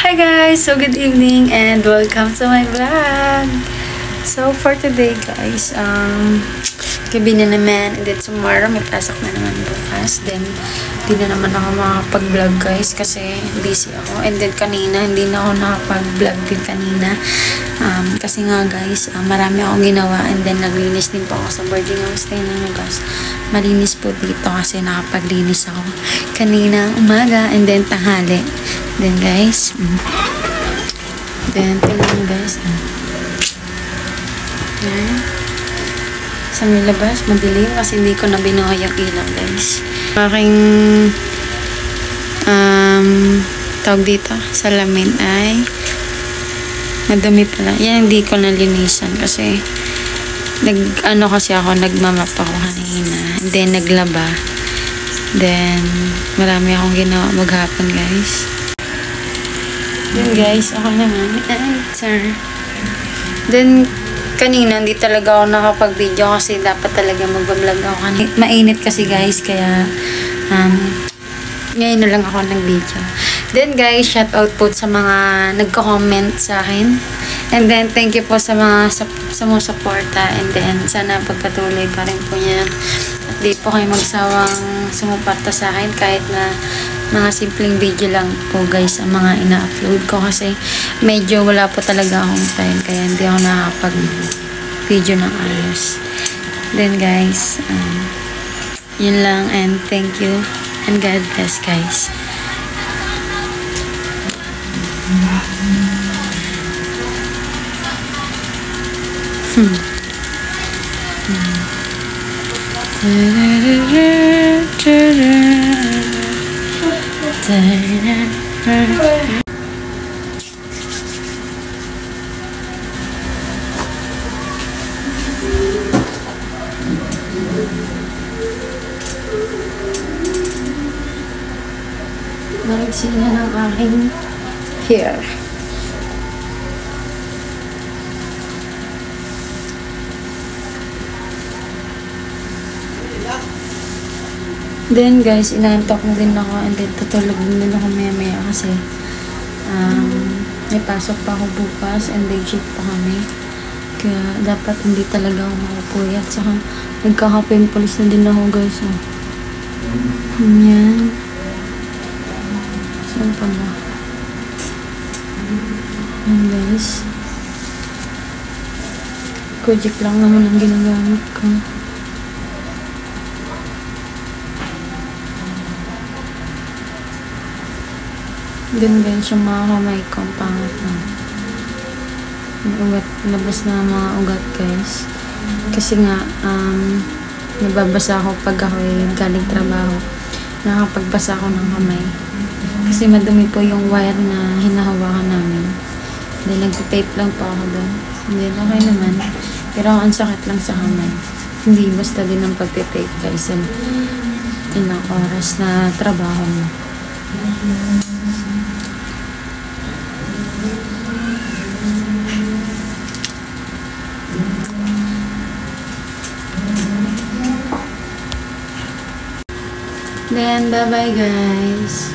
Hi guys! So good evening and welcome to my vlog! So for today guys, gabi na naman and then tomorrow may pasok na naman bukas. Then di na naman ako makapag-vlog guys kasi busy ako. And then kanina hindi na ako nakapag-vlog din kanina. Kasi nga guys, marami akong ginawa and then naglinis din po ako sa boarding house. Tingnan nyo guys, malinis po dito kasi nakapaglinis ako kanina umaga and then tanghali. Then guys, then tingnan nyo guys, yan. Sa may labas, madilim kasi hindi ko na binuhay ang ilaw guys. Aking tawag dito, salamin ay madumi pala. Yan, hindi ko nalinisan kasi kasi ako, nagmamap ako kanina. And then, naglaba. Then, marami akong ginawa maghapon guys. Then guys, ako naman, enter. Then, kanina, hindi talaga ako nakapag-video kasi dapat talaga mag-vlog ako kanina. Mainit kasi guys, kaya ngayon na lang ako nag-video. Then guys, shout out po sa mga nagko-comment sa akin. And then, thank you po sa mga sumusuporta. And then, sana pagpatuloy pa rin po niya. At di po kayo magsawang sumuporta sa akin kahit na mga simpleng video lang po guys ang mga ina-upload ko kasi medyo wala po talaga akong time kaya hindi ako nakakapag-video ng ayos. Then guys, yun lang and thank you and God bless guys. Maragsin na ng aking hair. Then guys, inaantok na din ako and then tutulog din ako maya kasi may pasok pa ako bukas and day shift pa kami. Kaya dapat hindi talaga ako makapuyat. Saka nagkaka-pimples na din ako guys. Yan. Saan pa ba? Yan guys. Kojic lang naman ang ginagamit ko. Then guys, yung mga kamay ko, ang pangat na. Ugat, labas na mga ugat guys. Kasi nga, nababasa ako pag ako galing trabaho. Nakapagbasa ako ng kamay. Kasi madumi po yung wire na hinahawakan namin. Then nagtitape lang po ako doon. Then okay naman. Pero ang sakit lang sa kamay. Hindi basta din ang pagtitape guys. Ilang oras na trabaho mo. Then, bye-bye guys.